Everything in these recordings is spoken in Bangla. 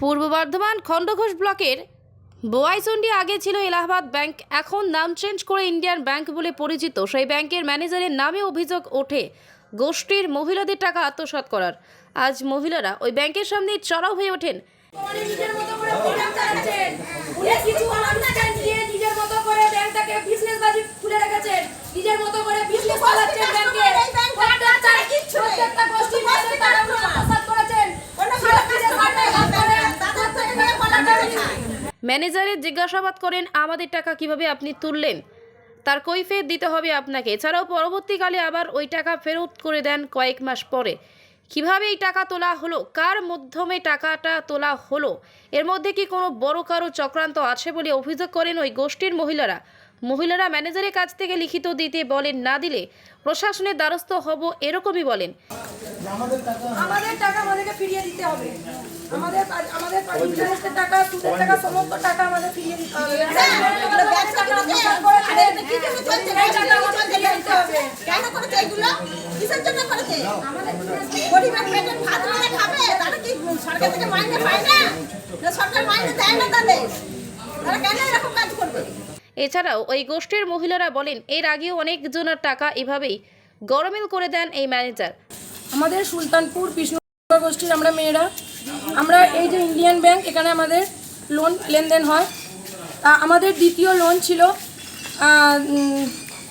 পূর্ব বর্ধমান খণ্ডঘোষ ব্লকের বোয়াইচন্ডী আগে ছিল এলাহাবাদ ব্যাংক, এখন নাম চেঞ্জ করে ইন্ডিয়ান ব্যাংক বলে পরিচিত। সেই ব্যাংকের ম্যানেজারের নামে অভিযোগ ওঠে গোষ্ঠীর মহিলাদের টাকা আত্মসাৎ করার। আজ মহিলারা ওই ব্যাংকের সামনে চড়াও হয়ে ওঠেন। ম্যানেজারের জিজ্ঞাসাবাদ করেন, আমাদের টাকা কিভাবে আপনি তুললেন, তার কৈফিয়ত দিতে হবে আপনাকে। এছাড়াও পরবর্তীকালে আবার ওই টাকা ফেরত করে দেন কয়েক মাস পরে। কিভাবে এই টাকা তোলা হলো, কার মাধ্যমে টাকাটা তোলা হলো, এর মধ্যে কি কোনো বড় কারো চক্রান্ত আছে বলে অভিযোগ করেন ওই গোষ্ঠীর মহিলারা ম্যানেজারের কাছ থেকে লিখিত দিতে বলেন, না দিলে প্রশাসনের দ্বারস্থ হব, এরকমই বলেন। আমাদের টাকা আমাদেরকে ফিরিয়ে দিতে হবে। আমাদের ইন্টারেস্টের টাকা, সুদের টাকা, সমস্ত টাকা আমাদের ফিরিয়ে দিতে হবে। কেন করেছে এগুলো? কিসের জন্য করেছে? গরিবের পেটের ভাত মানে খাবে, তারা কি সরকার থেকে মাইনে পায় না? সরকার মাইনে দেয় না তাদের, তারা কেন এরকম কাজ করবে? এছাড়াও ওই গোষ্ঠীর মহিলারা বলেন, এর আগেও অনেকজনের টাকা এভাবেই গরমিল করে দেন এই ম্যানেজার। আমাদের সুলতানপুর কৃষ্ণনগর গোষ্ঠীর আমরা মেয়েরা, আমরা এই যে ইন্ডিয়ান ব্যাংক, এখানে আমাদের লোন লেনদেন হয়। আমাদের দ্বিতীয় লোন ছিল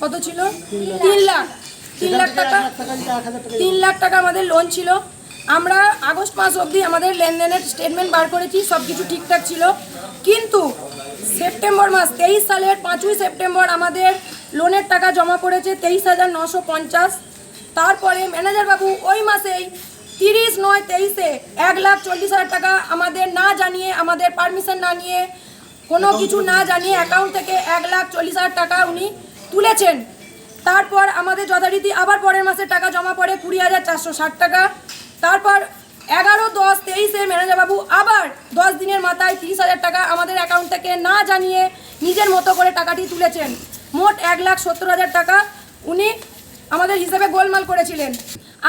কত ছিল? 3 লাখ টাকা আমাদের লোন ছিল। আমরা আগস্ট মাস অবধি আমাদের লেনদেনের স্টেটমেন্ট বার করেছি, সব কিছু ঠিকঠাক ছিল। কিন্তু সেপ্টেম্বর মাস 23 সালের 5ই সেপ্টেম্বর আমাদের লোনের টাকা জমা পড়েছে 23,950। তারপরে ম্যানেজার বাবু ওই মাসেই 30/9/23-এ 1,40,000 টাকা আমাদের না জানিয়ে, আমাদের পারমিশন না নিয়ে, কোনো কিছু না জানিয়ে অ্যাকাউন্ট থেকে 1,40,000 টাকা উনি তুলেছেন। তারপর আমাদের যথারীতি আবার পরের মাসে টাকা জমা পড়ে 20,460 টাকা। তারপর 11/10/23-এ ম্যানেজার বাবু আবার 10 দিনের মাথায় 30,000 টাকা আমাদের অ্যাকাউন্ট থেকে না জানিয়ে নিজের মতো করে টাকাটি তুলেছেন। মোট 1,70,000 টাকা উনি আমাদের হিসেবে গোলমাল করেছিলেন।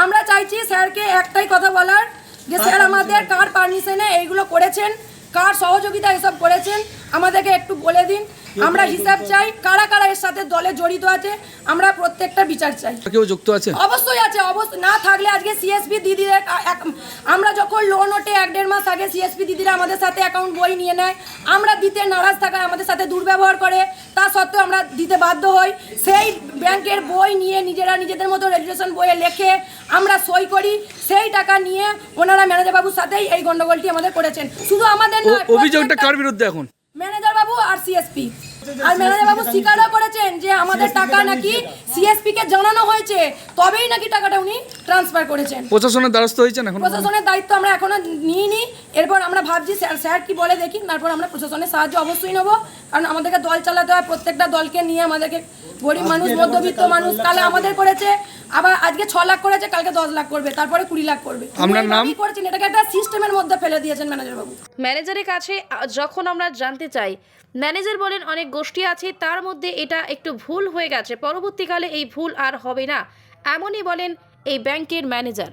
আমরা চাইছি স্যারকে একটাই কথা বলার, যে স্যার আমাদের কার পারমিশনে এইগুলো করেছেন, কার সহযোগিতা এসব করেছেন, আমাদেরকে একটু বলে দিন। আমরা হিসাব চাই, কারা কারা এর সাথে দলে জড়িত আছে, আমরা প্রত্যেকটা বিচার চাই। কেউ যুক্ত আছে? অবশ্যই আছে, না থাকলে আজকে সিএসপি দিদিরা, আমরা যখন লোন ওঠে 1-1.5 মাস আগে সিএসপি দিদিরা আমাদের সাথে অ্যাকাউন্ট বই নিয়ে নেয়। আমরা দিতে নারাজ থাকায় আমাদের সাথে দুর্ব্যবহার করে, তা সত্ত্বেও আমরা দিতে বাধ্য হই। সেই ব্যাংকের বই নিয়ে নিজেদের মতো রেজিস্ট্রেশন বইয়ে লেখে আমরা সই করি। সেই টাকা নিয়ে ওনারা ম্যানেজার বাবুর সাথেই এই গন্ডগোলটি আমাদের করেছেন। শুধু আমাদের নয়, অভিযোগটা কার বিরুদ্ধে এখন? ম্যানেজার বাবু আর সিএসপি। আর ম্যানেজার বাবু স্বীকারও করেছেন যে আমাদের টাকা নাকি সিএসপি কে জানানো হয়েছে, তবেই নাকি টাকাটা উনি ট্রান্সফার করেছেন। প্রশাসনের দ্বারস্থ হয়েছেন এখন? প্রশাসনের দায়িত্ব আমরা এখনো নিইনি। এরপর আমরা ভাবছি স্যার কি বলে দেখি, তারপর আমরা প্রশাসনের সাহায্য অবশ্যই নেব। কারণ আমাদেরকে দল চালাতে হয়, প্রত্যেকটা দলকে নিয়ে আমাদেরকে, গরিব মানুষ, মধ্যবিত্ত মানুষ, কালে আমাদের করেছে, আবার আজকে 6 লাখ করেছে, কালকে 10 লাখ করবে, তারপরে 20 লাখ করবে। আপনার নাম? করেছেন এটাকে একটা সিস্টেমের মধ্যে ফেলে দিয়েছেন ম্যানেজার বাবু। ম্যানেজারের কাছে যখন আমরা জানতে চাই, ম্যানেজার বলেন অনেক গোষ্ঠী আছে, তার মধ্যে এটা একটু ভুল হয়ে গেছে, পরবর্তীকালে এই ভুল আর হবে না, এমনই বলেন এই ব্যাংকের ম্যানেজার।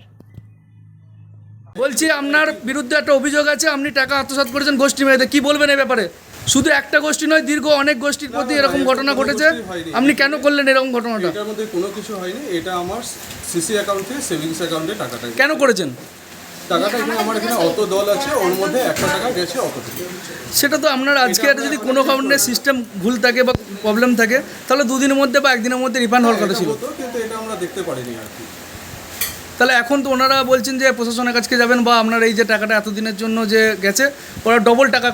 বলছি আপনার বিরুদ্ধে একটা অভিযোগ আছে, আপনি টাকা আত্মসাৎ করেছেন গোষ্ঠী মেয়েদের, কি বলবেন এই ব্যাপারে? শুধু একটা গোষ্ঠী নয়, দীর্ঘ অনেক গোষ্ঠীর প্রতি এরকম ঘটনা ঘটেছে, আপনি কেন করলেন এরকম ঘটনাটা? এটার মধ্যে কোনো কিছু হয়নি, এটা আমার সিসি অ্যাকাউন্টে, সেভিংস অ্যাকাউন্টে টাকাটা। কেন করেছেন টাকাটা? এখানে আমার এখানে অত দল আছে, ওর মধ্যে একটা টাকা গেছে অতটুকু। সেটা তো আপনার আজকে যদি কোনো কারণে সিস্টেম ভুল থাকে বা প্রবলেম থাকে, তাহলে 2 দিনের মধ্যে বা 1 দিনের মধ্যে রিফান্ড হওয়ার কথা ছিল। কিন্তু এটা আমরা দেখতে পারিনি আর কি। তাহলে এখন তো ওনারা বলছেন যে প্রশাসনের কাছে যাবেন, বা আপনার এই যে টাকাটা এতদিনের জন্য যে গেছে, ওরা ডবল টাকা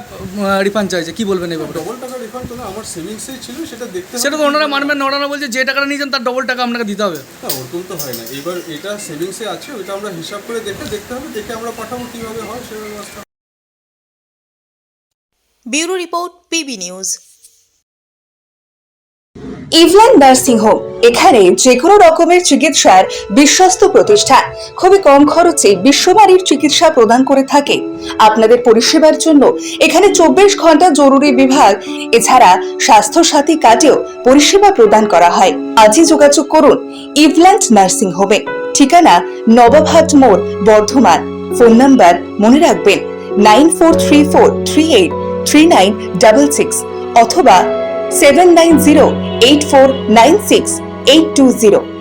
রিফান্ড চাইছে, কি বলবেন এই ব্যাপারে? ডবল টাকা রিফান্ড তো না, আমার সেভিংসেই ছিল, সেটা দেখতে হবে। সেটা তো ওনারা মানবেন না, ওনারা বলছে যে টাকাটা নিয়েছেন তার ডবল টাকা আপনাকে দিতে হবে। না, ওরকম তো হয় না। এবার এটা সেভিংসে আছে, ওইটা আমরা হিসাব করে দেখতে হবে, দেখে আমরা পাঠাবো কীভাবে হয় সে ব্যবস্থা। Bureau report, PB news. ইভল্যান্ড নার্সিং হোম, এখানে যে কোনো রকমের চিকিৎসার বিশ্বস্ত প্রতিষ্ঠান, খুবই কম খরচে বিশ্বমানের চিকিৎসা প্রদান করে থাকে। আপনাদের পরিষেবার জন্য এখানে 24 ঘন্টা জরুরি বিভাগ, এছাড়া স্বাস্থ্য সাথী কার্ডেও পরিষেবা প্রদান করা হয়। আজই যোগাযোগ করুন ইভল্যান্ড নার্সিং হোমে। ঠিকানা নবাবহাট মোড়, বর্ধমান। ফোন নাম্বার মনে রাখবেন 9434383966 অথবা 7908496820।